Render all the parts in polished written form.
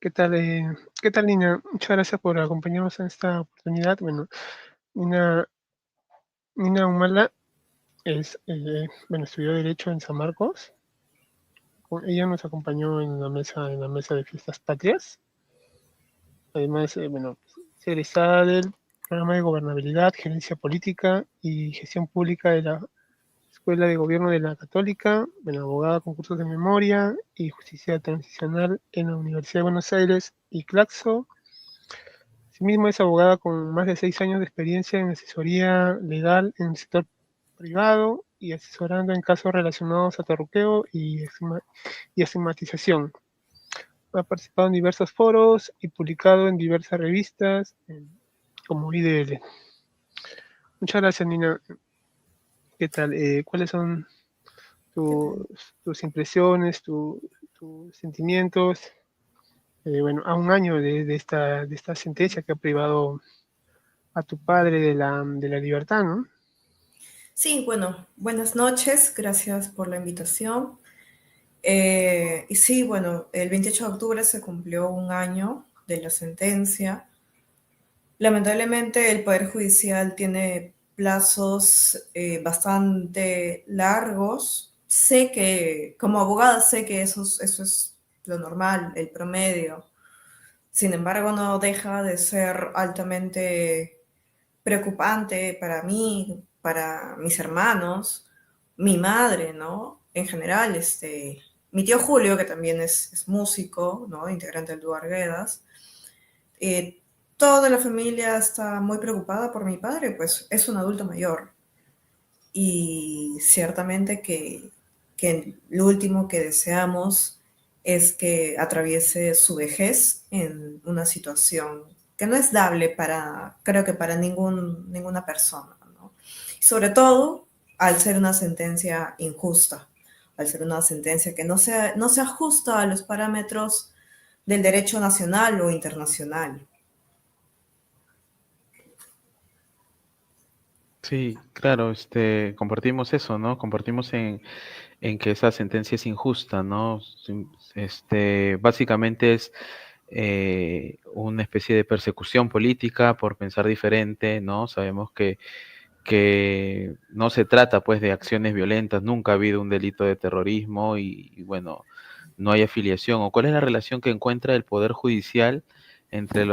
¿Qué tal, Nina? Muchas gracias por acompañarnos en esta oportunidad. Bueno, Nina, Nina Humala estudió Derecho en San Marcos. Ella nos acompañó en la mesa de Fiestas Patrias. Además, es egresada del programa de Gobernabilidad, Gerencia Política y Gestión Pública de la Escuela de Gobierno de la Católica, abogada con cursos de memoria y justicia transicional en la Universidad de Buenos Aires y Claxo. Asimismo, es abogada con más de 6 años de experiencia en asesoría legal en el sector privado y asesorando en casos relacionados a terruqueo y estigmatización. Ha participado en diversos foros y publicado en diversas revistas como IDL. Muchas gracias, Nina. ¿Qué tal? ¿Cuáles son ¿Qué tus, tal? tus impresiones, tus sentimientos? A un año de esta sentencia que ha privado a tu padre de la libertad, ¿no? Sí, bueno, buenas noches, gracias por la invitación. Y sí, bueno, el 28 de octubre se cumplió un año de la sentencia. Lamentablemente el Poder Judicial tiene plazos bastante largos. Sé que, como abogada, sé que eso es lo normal, el promedio. Sin embargo, no deja de ser altamente preocupante para mí, para mis hermanos, mi madre, ¿no? En general, mi tío Julio, que también es músico, ¿no? Integrante del dúo Arguedas. Eh, Toda la familia está muy preocupada por mi padre, pues es un adulto mayor. Y ciertamente que lo último que deseamos es que atraviese su vejez en una situación que no es dable para, creo que para ninguna persona, ¿no? Sobre todo al ser una sentencia injusta, al ser una sentencia que no se ajusta a los parámetros del derecho nacional o internacional. Sí, claro, compartimos eso, ¿no? Compartimos en que esa sentencia es injusta, ¿no? Básicamente es una especie de persecución política por pensar diferente, ¿no? Sabemos que no se trata, pues, de acciones violentas, nunca ha habido un delito de terrorismo y, bueno, no hay afiliación. ¿O cuál es la relación que encuentra el Poder Judicial entre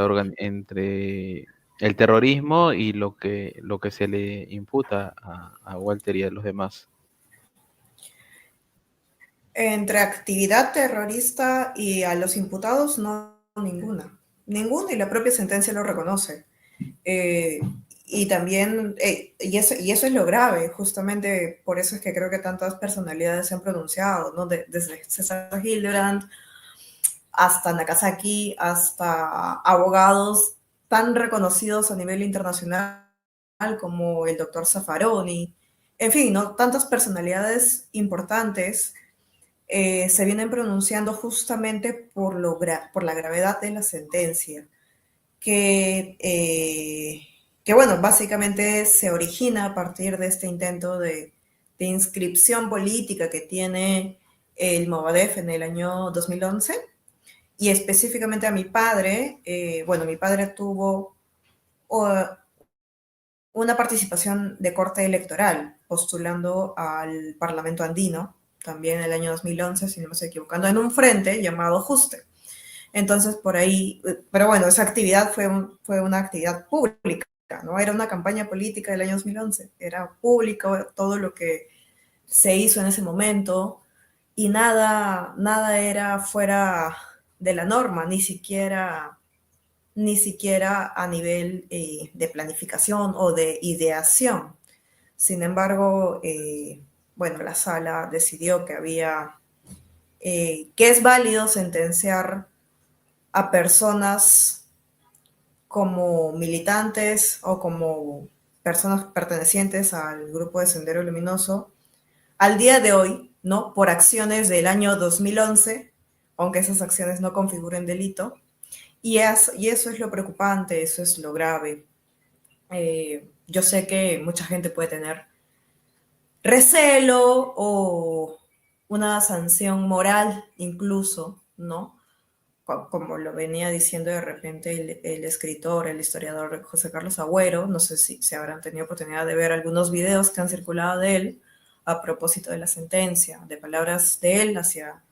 el terrorismo y lo que se le imputa a Walter y a los demás? Entre actividad terrorista y a los imputados, no ninguna. Ninguna, y la propia sentencia lo reconoce. Eh, y también, y eso es lo grave, justamente por eso es que creo que tantas personalidades se han pronunciado, ¿no? Desde César Hildebrand hasta Nakazaki, hasta abogados tan reconocidos a nivel internacional como el doctor Zaffaroni, en fin, ¿no? Tantas personalidades importantes se vienen pronunciando justamente por la gravedad de la sentencia, que bueno, básicamente se origina a partir de este intento de inscripción política que tiene el Movadef en el año 2011, y específicamente a mi padre. Bueno, mi padre tuvo uh, una participación de corte electoral postulando al Parlamento andino, también en el año 2011, si no me estoy equivocando, en un frente llamado Juste. Entonces, por ahí, pero bueno, esa actividad fue una actividad pública, ¿no? Era una campaña política del año 2011, era público todo lo que se hizo en ese momento y nada era fuera de la norma, ni siquiera a nivel de planificación o de ideación. Sin embargo, bueno, la sala decidió que es válido sentenciar a personas como militantes o como personas pertenecientes al grupo de Sendero Luminoso al día de hoy, ¿no? Por acciones del año 2011, aunque esas acciones no configuren delito. Y eso es lo preocupante, eso es lo grave. Yo sé que mucha gente puede tener recelo o una sanción moral incluso, ¿no? como lo venía diciendo de repente el escritor, el historiador José Carlos Agüero, no sé si se habrán tenido oportunidad de ver algunos videos que han circulado de él a propósito de la sentencia, de palabras de él hacia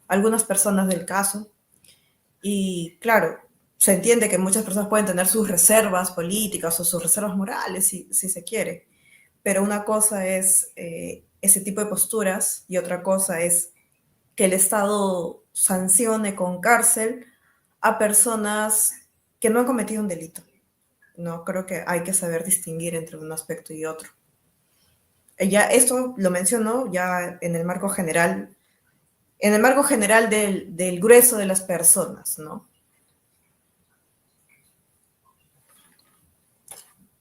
algunas personas del caso. Y claro, se entiende que muchas personas pueden tener sus reservas políticas o sus reservas morales, si se quiere, pero una cosa es ese tipo de posturas y otra cosa es que el Estado sancione con cárcel a personas que no han cometido un delito. No creo que hay que saber distinguir entre un aspecto y otro. Ya esto lo menciono ya en el marco general del grueso de las personas, ¿no?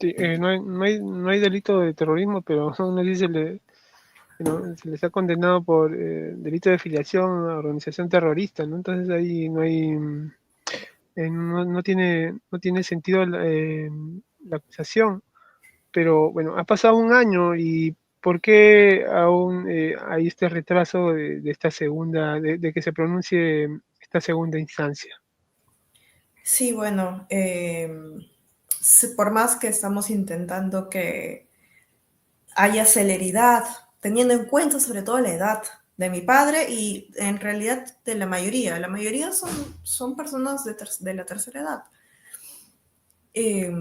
Sí, no hay delito de terrorismo, pero aún así se les ha condenado por delito de filiación a organización terrorista, ¿no? Entonces ahí no tiene sentido la acusación. Pero bueno, ha pasado un año y ¿por qué aún hay este retraso de esta segunda, de que se pronuncie esta segunda instancia? Sí, bueno, por más que estamos intentando que haya celeridad, teniendo en cuenta sobre todo la edad de mi padre y en realidad de la mayoría. La mayoría son personas de la tercera edad. Eh,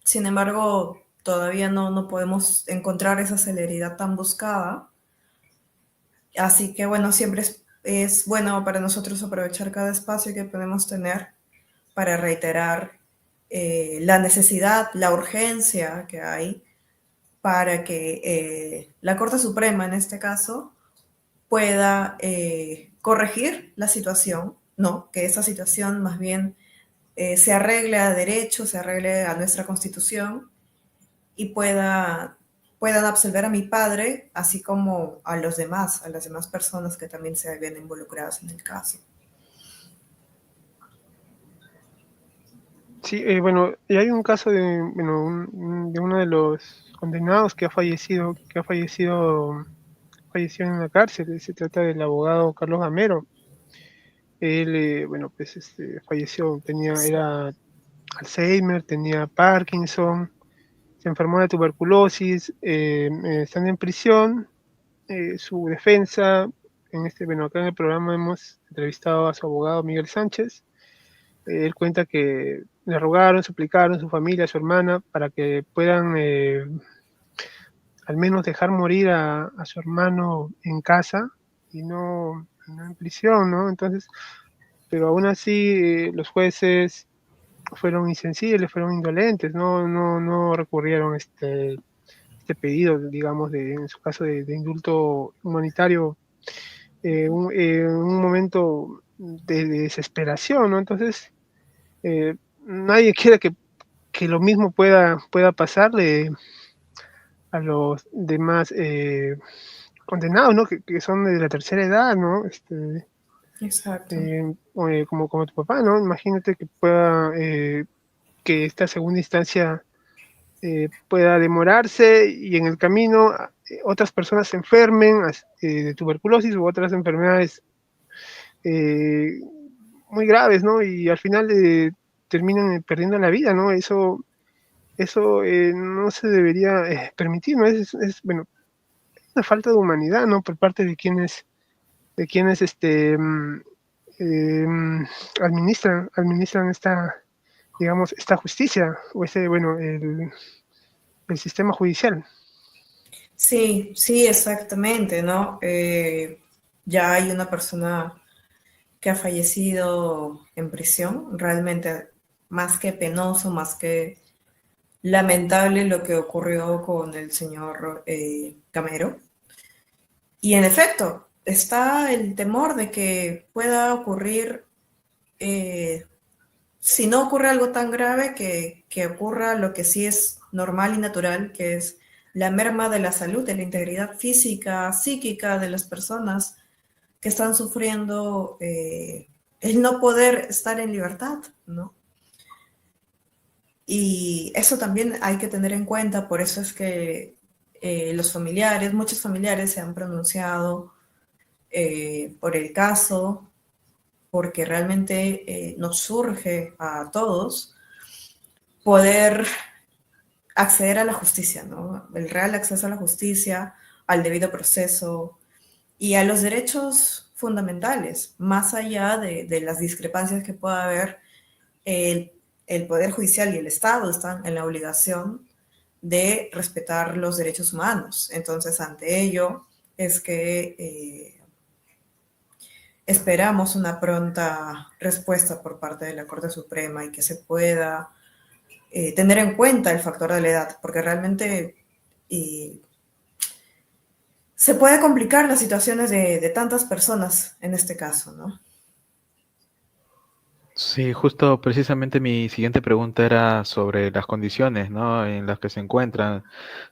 Sin embargo, todavía no podemos encontrar esa celeridad tan buscada. Así que bueno, siempre es bueno para nosotros aprovechar cada espacio que podemos tener para reiterar la necesidad, la urgencia que hay para que la Corte Suprema, en este caso, pueda corregir la situación, ¿no? Que esa situación más bien se arregle a derecho, se arregle a nuestra Constitución y puedan absolver a mi padre, así como a las demás personas que también se ven involucradas en el caso. Sí, bueno, y hay un caso de uno de los condenados falleció en la cárcel. Se trata del abogado Carlos Gamero. Él, bueno, pues falleció, era Alzheimer, tenía Parkinson, se enfermó de tuberculosis, estando en prisión, su defensa, bueno, acá en el programa hemos entrevistado a su abogado Miguel Sánchez. Él cuenta que le rogaron, suplicaron a su familia, a su hermana, para que puedan al menos dejar morir a su hermano en casa y no en prisión, ¿no? Entonces, pero aún así los jueces fueron insensibles, fueron indolentes, no recurrieron este pedido, digamos, en su caso de indulto humanitario, un momento de desesperación, ¿no? Entonces, nadie quiere que lo mismo pueda pasarle a los demás condenados, ¿no? Que son de la tercera edad, ¿no? Exacto. Como tu papá, ¿no? Imagínate que que esta segunda instancia pueda demorarse y en el camino otras personas se enfermen de tuberculosis u otras enfermedades eh, muy graves, ¿no? Y al final terminan perdiendo la vida, ¿no? Eso no se debería permitir, ¿no? Bueno, una falta de humanidad, ¿no? Por parte de quienes administran digamos, esta justicia, o bueno, el sistema judicial. Sí, sí, exactamente, ¿no? Ya hay una persona que ha fallecido en prisión, realmente más que penoso, más que lamentable lo que ocurrió con el señor Camero. Y en efecto, está el temor de que pueda ocurrir, si no ocurre algo tan grave, que ocurra lo que sí es normal y natural, que es la merma de la salud, de la integridad física, psíquica de las personas que están sufriendo el no poder estar en libertad, ¿no? Y eso también hay que tener en cuenta, por eso es que muchos familiares se han pronunciado por el caso porque realmente nos surge a todos poder acceder a la justicia, ¿no? El real acceso a la justicia, al debido proceso y a los derechos fundamentales, más allá de las discrepancias que pueda haber. El Poder Judicial y el Estado están en la obligación de respetar los derechos humanos. Entonces, ante ello, es que esperamos una pronta respuesta por parte de la Corte Suprema y que se pueda tener en cuenta el factor de la edad, porque realmente se puede complicar las situaciones de tantas personas en este caso, ¿no? Sí, justo precisamente mi siguiente pregunta era sobre las condiciones, ¿no? En las que se encuentran,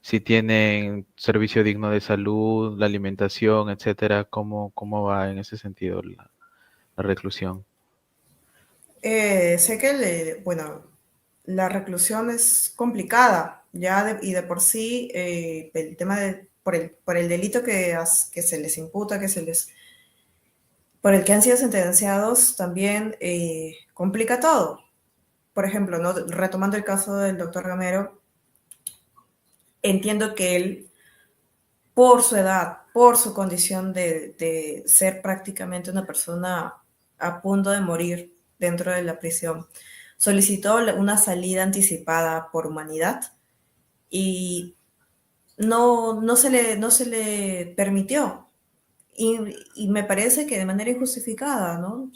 si tienen servicio digno de salud, la alimentación, etcétera. ¿Cómo va en ese sentido la reclusión? Sé que, bueno, la reclusión es complicada, y de por sí el tema por el delito que se les imputa, por el que han sido sentenciados, también complica todo. Por ejemplo, ¿no? Retomando el caso del doctor Gamero, entiendo que él, por su edad, por su condición de ser prácticamente una persona a punto de morir dentro de la prisión, solicitó una salida anticipada por humanidad y no se le permitió. Y me parece que de manera injustificada, ¿no?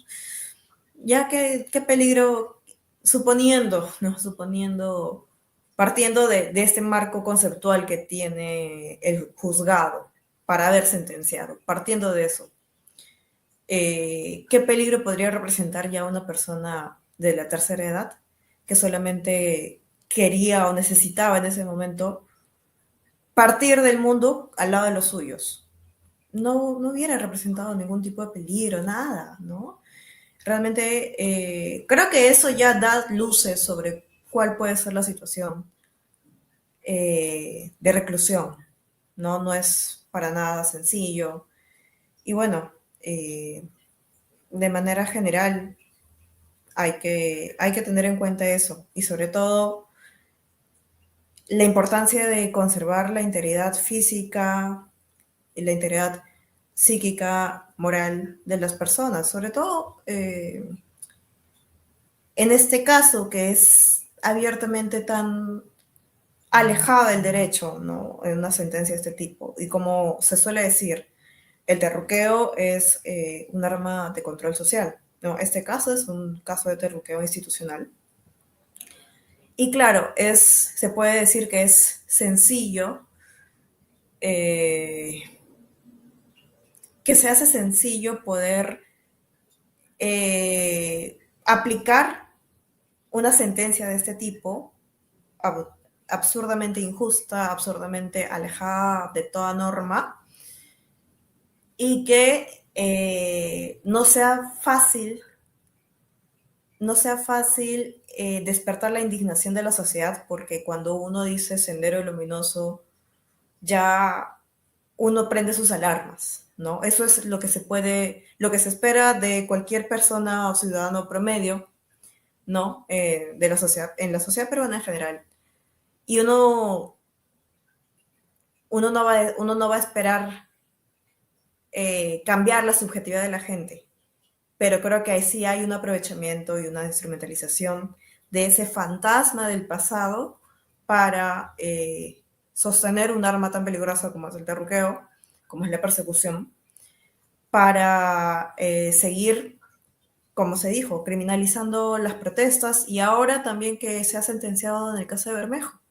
Ya que qué peligro, suponiendo, ¿no? Suponiendo, partiendo de este marco conceptual que tiene el juzgado para haber sentenciado, partiendo de eso, ¿qué peligro podría representar ya una persona de la tercera edad que solamente quería o necesitaba en ese momento partir del mundo al lado de los suyos? No hubiera representado ningún tipo de peligro, nada, ¿no? Realmente creo que eso ya da luces sobre cuál puede ser la situación de reclusión, ¿no? No es para nada sencillo. Y bueno, de manera general hay que tener en cuenta eso y sobre todo la importancia de conservar la integridad física y la integridad psíquica, moral de las personas, sobre todo en este caso que es abiertamente tan alejada del derecho, ¿no? En una sentencia de este tipo. Y como se suele decir, el terruqueo es un arma de control social, ¿no? Este caso es un caso de terruqueo institucional. Y claro, se puede decir que es sencillo, que se hace sencillo poder aplicar una sentencia de este tipo, absurdamente injusta, absurdamente alejada de toda norma, y que no sea fácil despertar la indignación de la sociedad, porque cuando uno dice sendero luminoso, ya uno prende sus alarmas, ¿no? Eso es lo que lo que se espera de cualquier persona o ciudadano promedio, ¿no? De la sociedad, en la sociedad peruana en general. Y uno no va a esperar cambiar la subjetividad de la gente, pero creo que ahí sí hay un aprovechamiento y una instrumentalización de ese fantasma del pasado para sostener un arma tan peligrosa como es el terruqueo, como es la persecución, para seguir, como se dijo, criminalizando las protestas y ahora también que se ha sentenciado en el caso de Bermejo.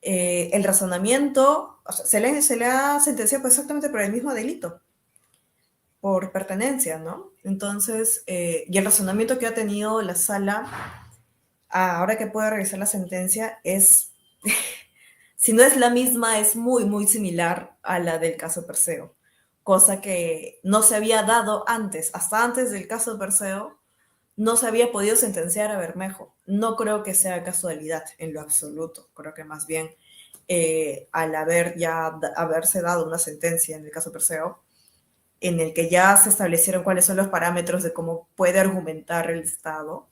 El razonamiento, o sea, se le ha sentenciado exactamente por el mismo delito, por pertenencia, ¿no? Entonces, y el razonamiento que ha tenido la sala, ahora que puede revisar la sentencia, es, si no es la misma, es muy, muy similar a la del caso Perseo, cosa que no se había dado antes, hasta antes del caso Perseo, no se había podido sentenciar a Bermejo. No creo que sea casualidad en lo absoluto, creo que más bien al haberse dado una sentencia en el caso Perseo, en el que ya se establecieron cuáles son los parámetros de cómo puede argumentar el Estado,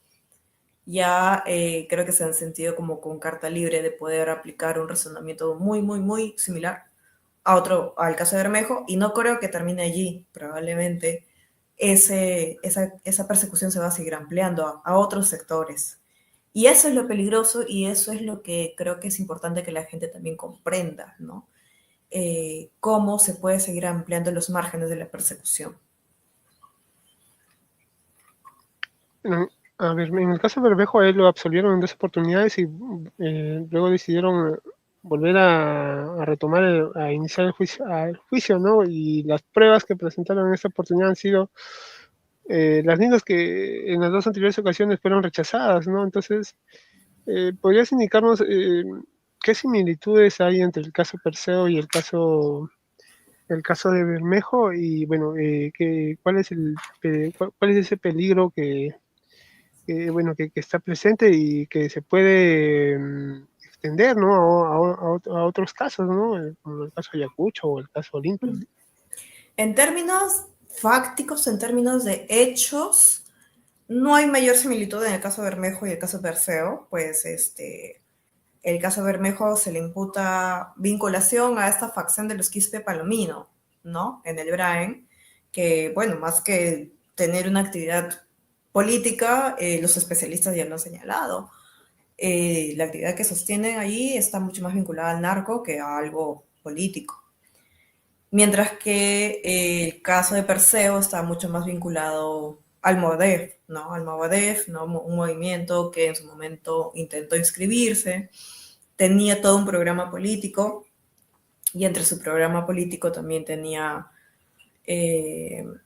ya creo que se han sentido como con carta libre de poder aplicar un razonamiento muy, muy, muy similar al caso de Bermejo, y no creo que termine allí. Probablemente esa persecución se va a seguir ampliando a otros sectores. Y eso es lo peligroso y eso es lo que creo que es importante que la gente también comprenda, ¿no? Cómo se puede seguir ampliando los márgenes de la persecución. A ver, en el caso de Bermejo, a él lo absolvieron en 2 oportunidades y luego decidieron volver a retomar, a iniciar el juicio, ¿no? Y las pruebas que presentaron en esta oportunidad han sido las mismas que en las 2 anteriores ocasiones fueron rechazadas, ¿no? Entonces, ¿podrías indicarnos qué similitudes hay entre el caso Perseo y el caso de Bermejo? Y bueno, ¿cuál es ese peligro que está presente y que se puede extender, ¿no? a otros casos, ¿no? Como el caso Ayacucho o el caso Olimpia. En términos fácticos, en términos de hechos, no hay mayor similitud en el caso Bermejo y el caso Perseo, pues el caso Bermejo se le imputa vinculación a esta facción de los Quispe Palomino, ¿no? En el Braen, que, bueno, más que tener una actividad política, los especialistas ya lo han señalado. La actividad que sostienen ahí está mucho más vinculada al narco que a algo político. Mientras que el caso de Perseo está mucho más vinculado al Movadef, ¿no? Al Movadef, ¿no? Un movimiento que en su momento intentó inscribirse, tenía todo un programa político y entre su programa político también tenía el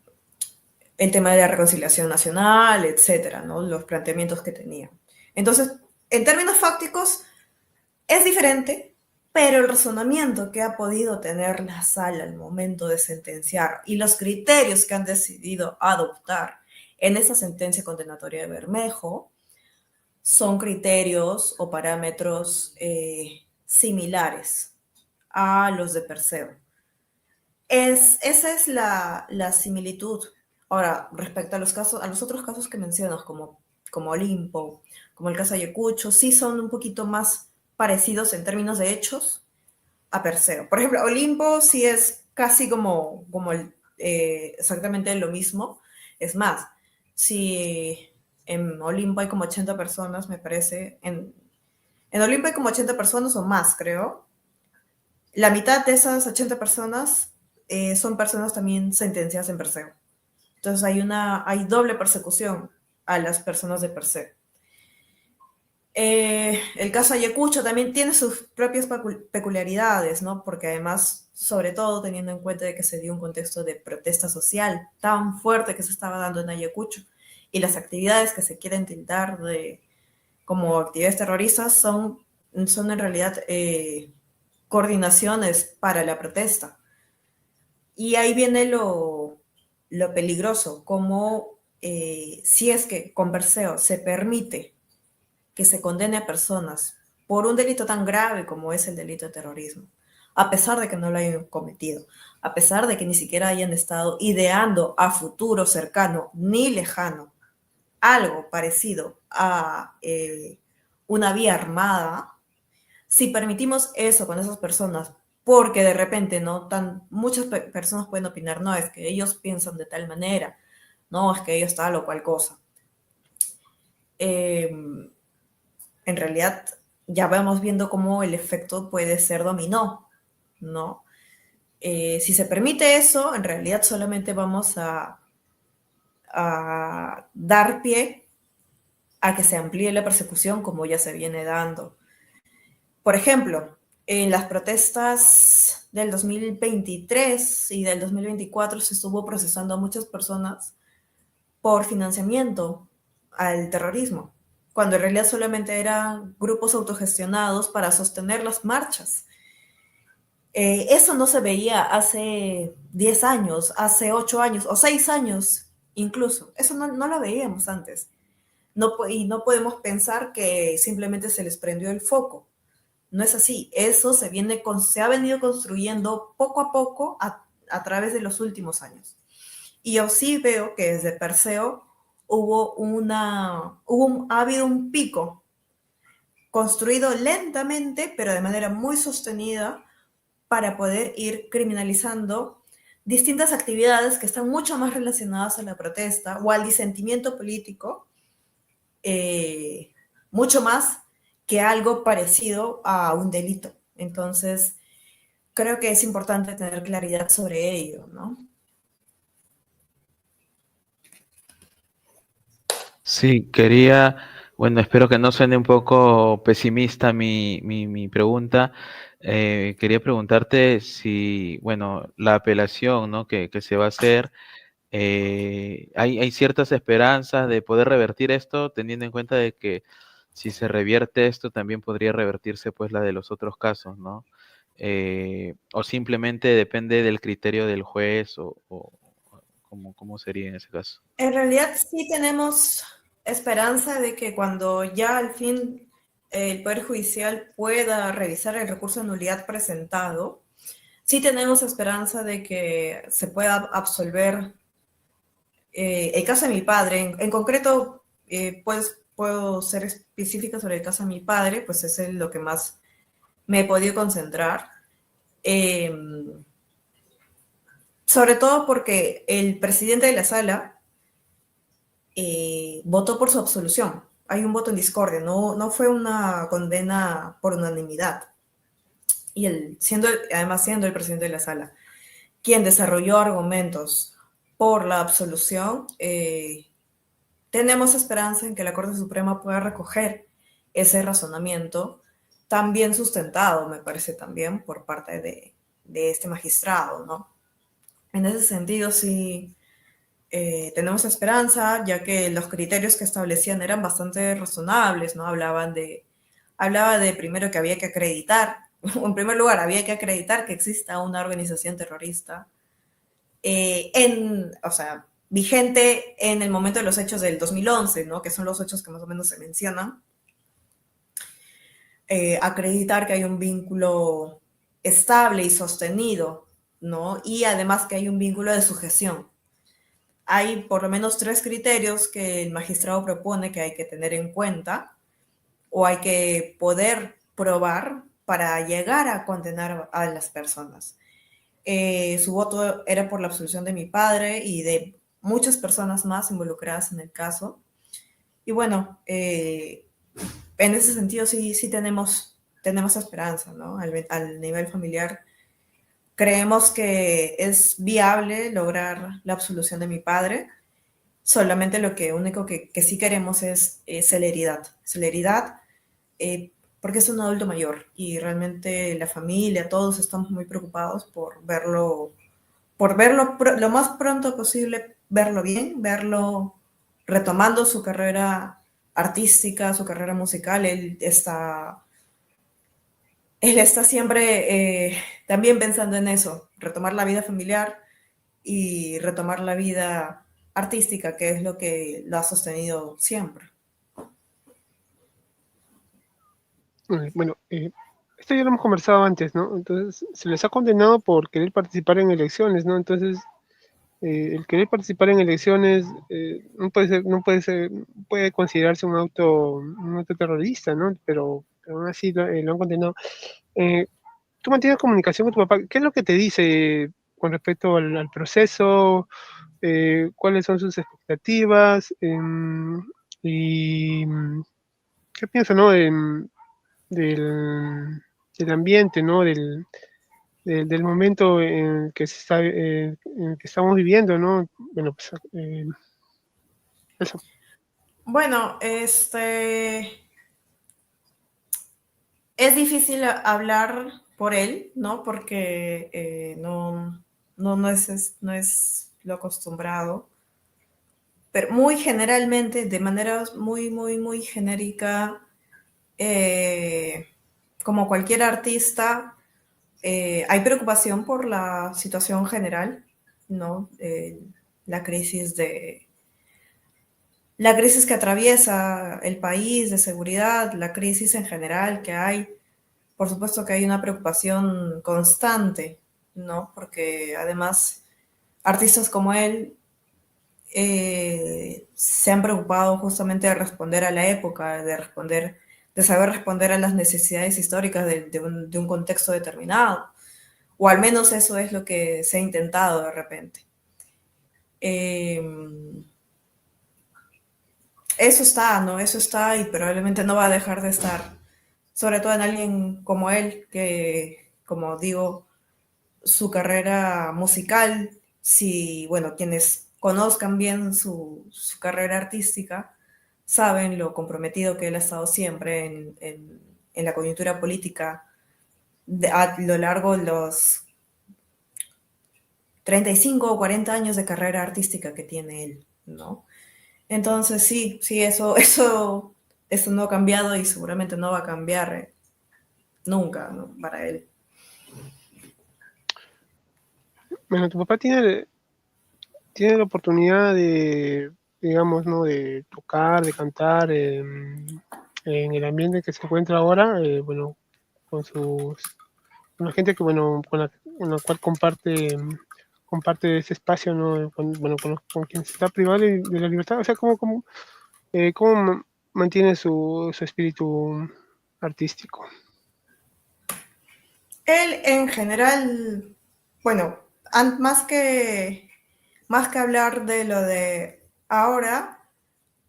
tema de la reconciliación nacional, etcétera, ¿no? Los planteamientos que tenía. Entonces, en términos fácticos, es diferente, pero el razonamiento que ha podido tener la sala al momento de sentenciar y los criterios que han decidido adoptar en esa sentencia condenatoria de Bermejo son criterios o parámetros similares a los de Perseo. Esa es la similitud. Ahora, respecto a los otros casos que mencionas, como Olimpo, como el caso Ayacucho, sí son un poquito más parecidos en términos de hechos a Perseo. Por ejemplo, Olimpo sí es casi como exactamente lo mismo. Es más, si en Olimpo hay como 80 personas, me parece, en Olimpo hay como 80 personas o más, creo. La mitad de esas 80 personas son personas también sentenciadas en Perseo. Entonces hay doble persecución a las personas de Perseo. El caso Ayacucho también tiene sus propias peculiaridades, ¿no? Porque además, sobre todo teniendo en cuenta de que se dio un contexto de protesta social tan fuerte que se estaba dando en Ayacucho y las actividades que se quieren tildar como actividades terroristas son en realidad coordinaciones para la protesta. Y ahí viene lo peligroso, como si es que con Perseo se permite que se condene a personas por un delito tan grave como es el delito de terrorismo, a pesar de que no lo hayan cometido, a pesar de que ni siquiera hayan estado ideando a futuro cercano ni lejano algo parecido a una vía armada, si permitimos eso con esas personas, porque de repente muchas personas pueden opinar, no, es que ellos piensan de tal manera, no, es que ellos tal o cual cosa. En realidad ya vamos viendo cómo el efecto puede ser dominó, ¿no? Si se permite eso, en realidad solamente vamos a dar pie a que se amplíe la persecución como ya se viene dando. Por ejemplo, en las protestas del 2023 y del 2024 se estuvo procesando a muchas personas por financiamiento al terrorismo, cuando en realidad solamente eran grupos autogestionados para sostener las marchas. Eso no se veía hace 10 años, hace 8 años o 6 años incluso. Eso no lo veíamos antes. Y no podemos pensar que simplemente se les prendió el foco. No es así. Eso se ha venido construyendo poco a poco a través de los últimos años. Y yo sí veo que desde Perseo ha habido un pico construido lentamente, pero de manera muy sostenida, para poder ir criminalizando distintas actividades que están mucho más relacionadas a la protesta o al disentimiento político, eh, mucho más que algo parecido a un delito. Entonces, creo que es importante tener claridad sobre ello, ¿no? Sí, bueno, espero que no suene un poco pesimista mi pregunta. Quería preguntarte si, bueno, la apelación, ¿no? que se va a hacer, hay ciertas esperanzas de poder revertir esto, teniendo en cuenta de que si se revierte esto, también podría revertirse pues la de los otros casos, ¿no? O simplemente depende del criterio del juez o cómo sería en ese caso. En realidad sí tenemos esperanza de que cuando ya al fin el Poder Judicial pueda revisar el recurso de nulidad presentado, sí tenemos esperanza de que se pueda absolver el caso de mi padre. En concreto, pues puedo ser específica sobre el caso de mi padre, pues es en lo que más me he podido concentrar. Eh, Sobre todo porque el presidente de la sala votó por su absolución. Hay un voto en discordia, no fue una condena por unanimidad. Y él, además siendo el presidente de la sala, quien desarrolló argumentos por la absolución, tenemos esperanza en que la Corte Suprema pueda recoger ese razonamiento tan bien sustentado, me parece también, por parte de este magistrado, ¿no? En ese sentido, sí, tenemos esperanza, ya que los criterios que establecían eran bastante razonables, ¿no? Hablaba de primero que había que acreditar, en primer lugar, había que acreditar que exista una organización terrorista, o sea, vigente en el momento de los hechos del 2011, ¿no? Que son los hechos que más o menos se mencionan. Acreditar que hay un vínculo estable y sostenido, ¿no? Y además que hay un vínculo de sujeción. Hay por lo menos 3 criterios que el magistrado propone que hay que tener en cuenta o hay que poder probar para llegar a condenar a las personas. Su voto era por la absolución de mi padre y de muchas personas más involucradas en el caso. Y bueno, en ese sentido sí tenemos esperanza, ¿no? Al nivel familiar creemos que es viable lograr la absolución de mi padre. Solamente lo único que sí queremos es celeridad. Celeridad, porque es un adulto mayor y realmente la familia, todos estamos muy preocupados por verlo lo más pronto posible, verlo bien, verlo retomando su carrera artística, su carrera musical. Él está siempre también pensando en eso, retomar la vida familiar y retomar la vida artística, que es lo que lo ha sostenido siempre. Bueno, esto ya lo hemos conversado antes, ¿no? Entonces, se les ha condenado por querer participar en elecciones, ¿no? Entonces, el querer participar en elecciones puede considerarse un auto terrorista, ¿no? Pero aún así lo han condenado. ¿Tú mantienes comunicación con tu papá? ¿Qué es lo que te dice con respecto al proceso? ¿Cuáles son sus expectativas? Y qué piensa, ¿no? Del ambiente, ¿no? Del momento en que en que estamos viviendo, ¿no? Bueno, pues eso. Bueno, es difícil hablar por él, ¿no? Porque no es lo acostumbrado. Pero muy generalmente, de manera muy genérica, como cualquier artista, hay preocupación por la situación general, ¿no? La crisis la crisis que atraviesa el país de seguridad, la crisis en general que hay. Por supuesto que hay una preocupación constante, ¿no? Porque además artistas como él se han preocupado justamente de responder a la época, de saber responder a las necesidades históricas de un contexto determinado. O al menos eso es lo que se ha intentado de repente. Eso está, ¿no? Eso está y probablemente no va a dejar de estar. Sobre todo en alguien como él, que, como digo, su carrera musical, si, bueno, quienes conozcan bien su carrera artística, saben lo comprometido que él ha estado siempre en la coyuntura política a lo largo de los 35 o 40 años de carrera artística que tiene él, ¿no? Entonces sí, eso no ha cambiado y seguramente no va a cambiar nunca, ¿no? Para él. Bueno, tu papá tiene la oportunidad de, digamos, ¿no? De tocar, de cantar en el ambiente que se encuentra ahora, bueno, con con la gente que, bueno, con la cual comparte ese espacio, ¿no? Bueno, con quien se está privado de la libertad. O sea, ¿cómo mantiene su espíritu artístico? Él en general, bueno, más que hablar de lo de ahora,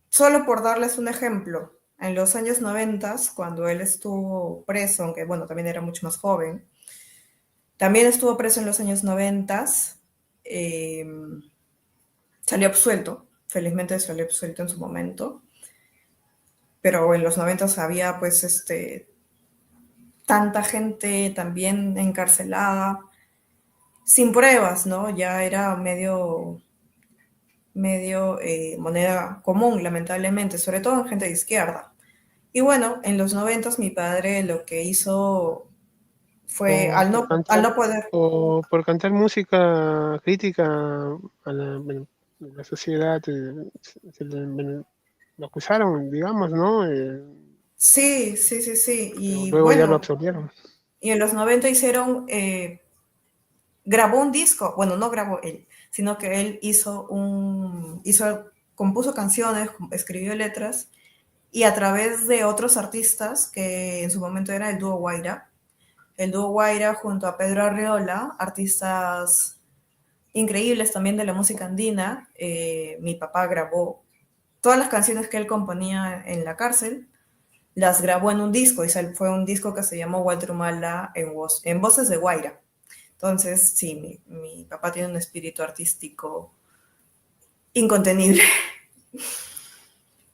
solo por darles un ejemplo, en los años 90, cuando él estuvo preso, aunque bueno, también era mucho más joven, también estuvo preso en los años 90, eh, salió absuelto, felizmente salió absuelto en su momento, pero en los 90 había pues tanta gente también encarcelada, sin pruebas, ¿no? Ya era medio moneda común, lamentablemente, sobre todo en gente de izquierda. Y bueno, en los 90 mi padre lo que hizo fue, O por al cantar, no poder, o por cantar música crítica a bueno, la sociedad, bueno, lo acusaron, digamos, ¿no? sí, sí, sí, sí, Pero y luego ya lo bueno, absolvieron. y en los 90 grabó un disco, bueno, no grabó él, sino que él compuso canciones, escribió letras, y a través de otros artistas, que en su momento era el dúo Guaira junto a Pedro Arriola, artistas increíbles también de la música andina, mi papá grabó todas las canciones que él componía en la cárcel, las grabó en un disco, y fue un disco que se llamó Walter Humala en voces de Guaira. Entonces, sí, mi papá tiene un espíritu artístico incontenible.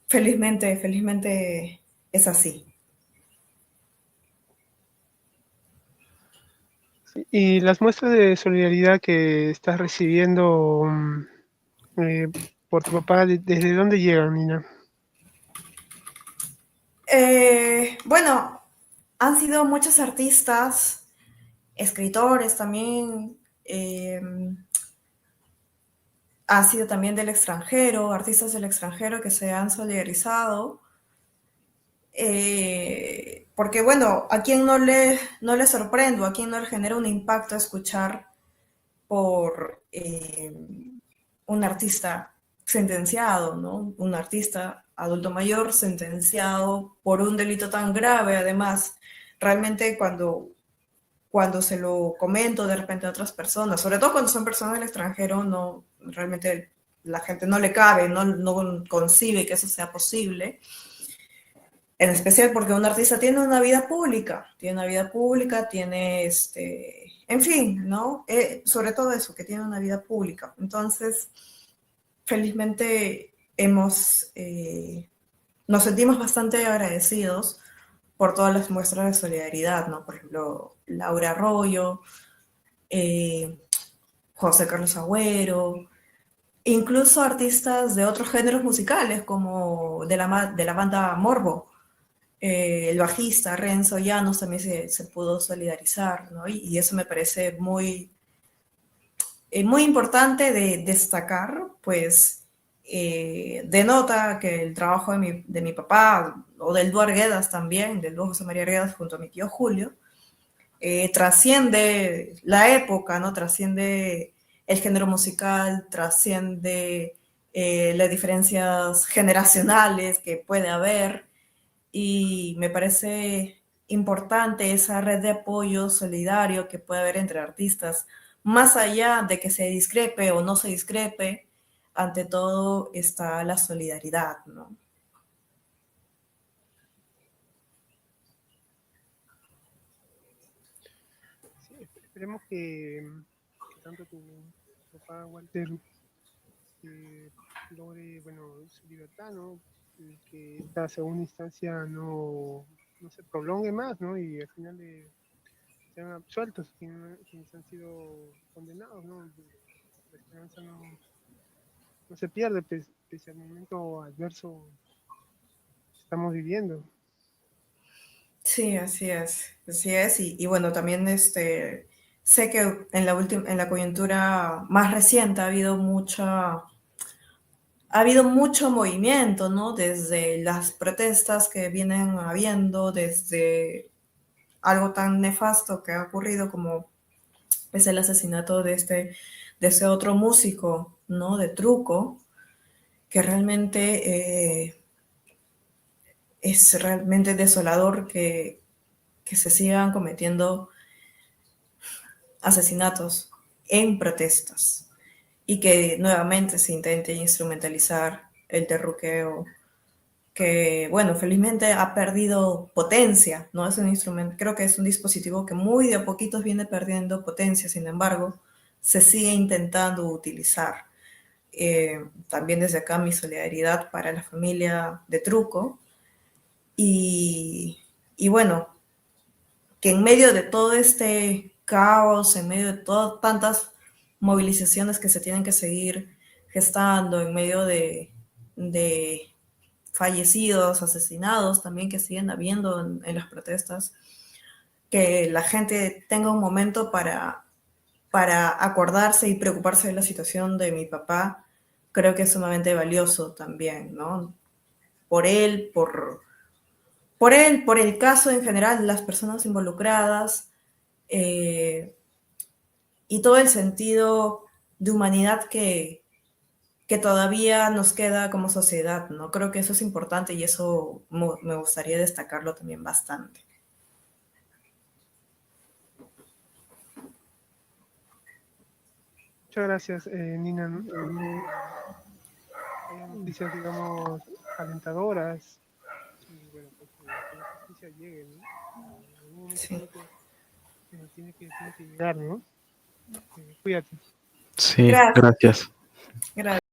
Felizmente es así. Y las muestras de solidaridad que estás recibiendo eh, por tu papá, ¿desde dónde llegan, Nina? Bueno, han sido muchos artistas, escritores también, ha sido también del extranjero, artistas del extranjero que se han solidarizado. Porque bueno, a quien no le sorprendo, a quien no le genera un impacto escuchar por un artista sentenciado, ¿no? Un artista adulto mayor sentenciado por un delito tan grave. Además, realmente cuando se lo comento de repente a otras personas, sobre todo cuando son personas del extranjero, no, realmente la gente no le cabe, no concibe que eso sea posible. En especial porque un artista tiene una vida pública, tiene en fin, ¿no? Sobre todo eso, que tiene una vida pública. Entonces, felizmente nos sentimos bastante agradecidos por todas las muestras de solidaridad, ¿no? Por ejemplo, Laura Arroyo, eh, José Carlos Agüero, incluso artistas de otros géneros musicales, como de la banda Morbo. El bajista Renzo Llanos también se pudo solidarizar, ¿no? Y eso me parece muy importante de destacar, pues denota que el trabajo de mi papá, o del dúo Arguedas también, del dúo José María Arguedas junto a mi tío Julio, trasciende la época, ¿no? Trasciende el género musical, trasciende las diferencias generacionales que puede haber, y me parece importante esa red de apoyo solidario que puede haber entre artistas, más allá de que se discrepe o no se discrepe, ante todo está la solidaridad, ¿no? Sí, esperemos que tanto tu papá Walter logre, bueno, su libertad, ¿no? Y que esta segunda instancia no se prolongue más, ¿no? Y al final sean absueltos quienes han sido condenados, ¿no? La esperanza no se pierde, pese al momento adverso que estamos viviendo. Sí, así es, y bueno, también sé que en la coyuntura más reciente ha habido mucho movimiento, ¿no? Desde las protestas que vienen habiendo, desde algo tan nefasto que ha ocurrido como es el asesinato de ese otro músico, ¿no? De Truco, que realmente es realmente desolador que se sigan cometiendo asesinatos en protestas y que nuevamente se intente instrumentalizar el terruqueo que, bueno, felizmente ha perdido potencia, ¿no? Es un instrumento, creo que es un dispositivo que muy de a poquitos viene perdiendo potencia, sin embargo, se sigue intentando utilizar. También desde acá mi solidaridad para la familia de Truco y, y bueno, que en medio de todo este caos, en medio de todas tantas movilizaciones que se tienen que seguir gestando, en medio de fallecidos, asesinados también que siguen habiendo en las protestas, que la gente tenga un momento para acordarse y preocuparse de la situación de mi papá, creo que es sumamente valioso también, ¿no? Por él, por el caso en general, las personas involucradas, eh, y todo el sentido de humanidad que todavía nos queda como sociedad, ¿no? Creo que eso es importante y eso me gustaría destacarlo también bastante. Muchas gracias, Nina. Hay noticias, digamos, alentadoras y bueno, pues que la justicia llegue, ¿no? En algún momento Sí. tiene que llegar, ¿no? Cuídate. Sí, Gracias. gracias. Gracias.